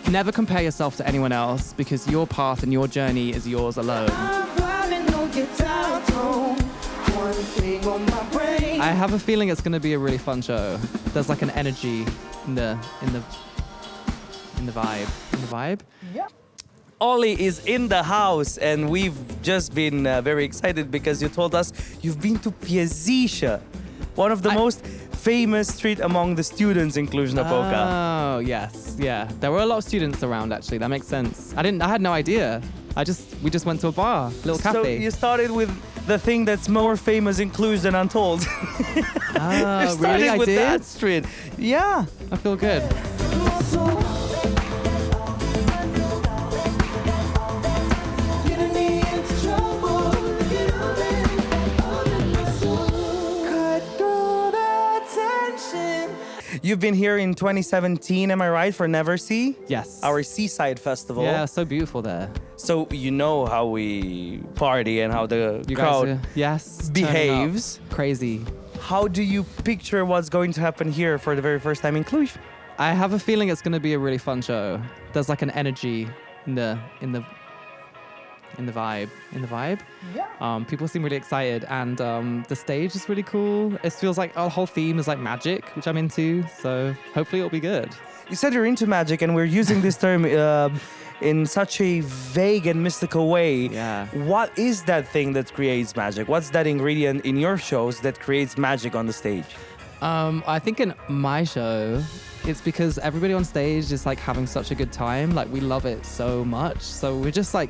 Never compare yourself to anyone else because your path and your journey is yours alone. I have a feeling it's going to be a really fun show. There's like an energy in the vibe. In the vibe? Yeah. Ollie is in the house, and we've just been very excited because you told us you've been to Piazișa, one of the most famous street among the students in Cluj-Napoca. Oh, yes. Yeah. There were a lot of students around, actually. That makes sense. I had no idea. We just went to a bar, little cafe. So you started with the thing that's more famous in Cluj than Untold. Oh, really? I with did? that street. Yeah. I feel good. You've been here in 2017, am I right, for Never See? Yes. Our seaside festival. Yeah, so beautiful there. So you know how we party and how the crowd behaves. Crazy. How do you picture what's going to happen here for the very first time in Cluj? I have a feeling it's going to be a really fun show. There's like an energy in the vibe. In the vibe? Yeah. People seem really excited, and the stage is really cool. It feels like our whole theme is like magic, which I'm into. So hopefully it'll be good. You said you're into magic, and we're using this term in such a vague and mystical way. Yeah. What is that thing that creates magic? What's that ingredient in your shows that creates magic on the stage? I think in my show, it's because everybody on stage is like having such a good time. Like, we love it so much. So we're just like,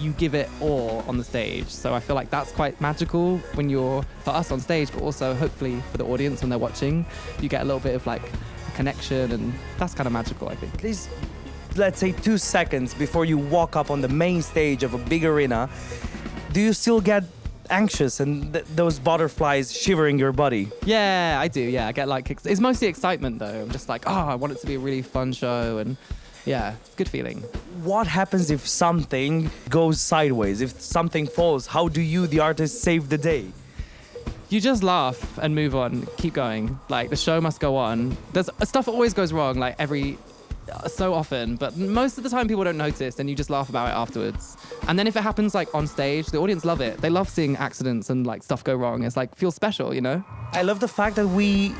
you give it all on the stage. So I feel like that's quite magical when you're, for us on stage, but also hopefully for the audience when they're watching, you get a little bit of like a connection, and that's kind of magical, I think. Please, let's say 2 seconds before you walk up on the main stage of a big arena, do you still get anxious and those butterflies shivering your body? Yeah, I do. Yeah, I get like, it's mostly excitement though. I'm just like, oh, I want it to be a really fun show, and yeah, it's a good feeling. What happens if something goes sideways? If something falls, how do you, the artist, save the day? You just laugh and move on, keep going. Like, the show must go on. There's stuff always goes wrong, like so often, but most of the time people don't notice, and you just laugh about it afterwards. And then if it happens like on stage, the audience love it. They love seeing accidents and like stuff go wrong. It's like, feels special, you know? I love the fact that we,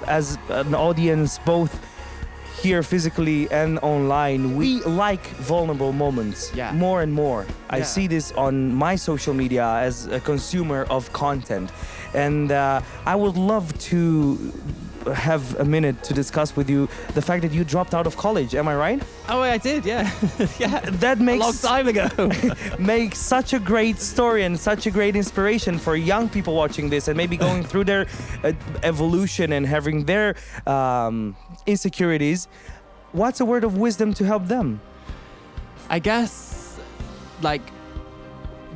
as an audience, both here physically and online, we like vulnerable moments more and more. I see this on my social media as a consumer of content, and I would love to have a minute to discuss with you the fact that you dropped out of college. Am I right? Oh, I did, yeah. Yeah, that makes a long time ago. Makes such a great story and such a great inspiration for young people watching this and maybe going through their evolution and having their insecurities. What's a word of wisdom to help them? I guess, like,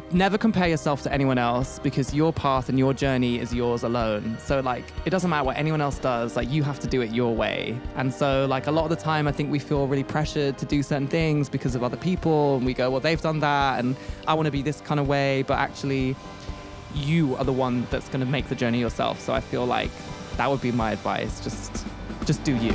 never compare yourself to anyone else because your path and your journey is yours alone. So like, it doesn't matter what anyone else does, like, you have to do it your way. And so like, a lot of the time I think we feel really pressured to do certain things because of other people, and we go, well, they've done that and I want to be this kind of way, but actually you are the one that's going to make the journey yourself. So I feel like that would be my advice. Just do you.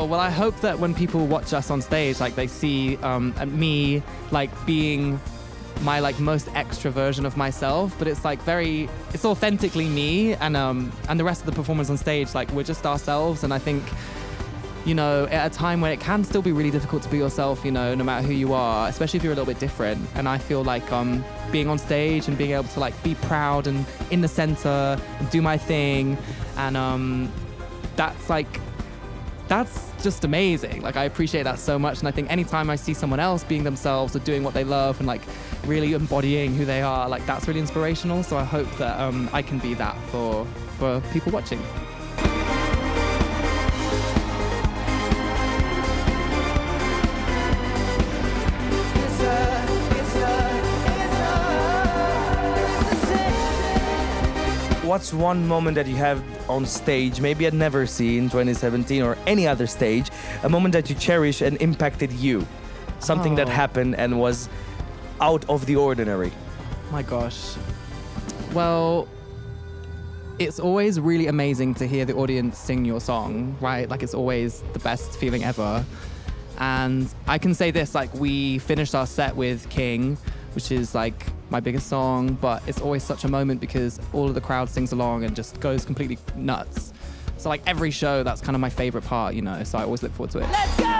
Well, I hope that when people watch us on stage, like, they see me like being my like most extra version of myself, but it's like it's authentically me, and the rest of the performers on stage, like, we're just ourselves. And I think, you know, at a time when it can still be really difficult to be yourself, you know, no matter who you are, especially if you're a little bit different. And I feel like being on stage and being able to like be proud and in the center and do my thing, and that's just amazing. Like, I appreciate that so much. And I think anytime I see someone else being themselves or doing what they love and like really embodying who they are, like, that's really inspirational. So I hope that I can be that for people watching. what's one moment that you have on stage, maybe I'd never see in 2017 or any other stage, a moment that you cherish and impacted you? Something that happened and was out of the ordinary. My gosh. Well, it's always really amazing to hear the audience sing your song, right? Like, it's always the best feeling ever. And I can say this, like, we finished our set with King, which is like my biggest song, but it's always such a moment because all of the crowd sings along and just goes completely nuts. So like every show, that's kind of my favorite part, you know, so I always look forward to it. Let's go!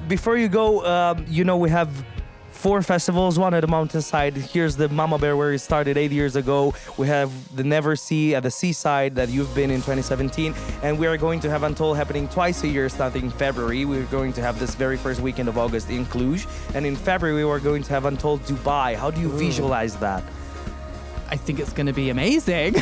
Before you go, you know, we have 4 festivals, one at the mountainside. Here's the Mama Bear where it started 8 years ago. We have the Never See at the seaside that you've been in 2017. And we are going to have Untold happening twice a year starting in February. We're going to have this very first weekend of August in Cluj. And in February, we're going to have Untold Dubai. How do you visualize that? I think it's going to be amazing.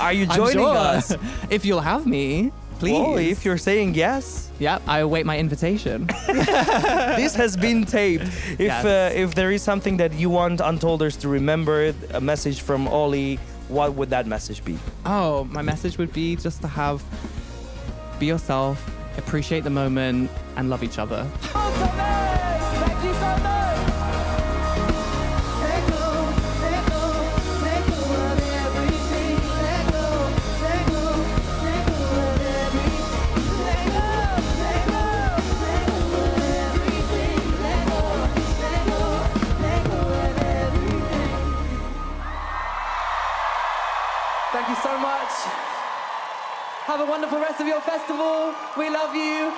Are you joining us? If you'll have me, please. Oh, if you're saying yes. Yep, I await my invitation. This has been taped. If there is something that you want Untolders to remember, a message from Ollie, what would that message be? Oh, my message would be just to be yourself, appreciate the moment, and love each other. Thank you so much. Thank you so much. Have a wonderful rest of your festival. We love you.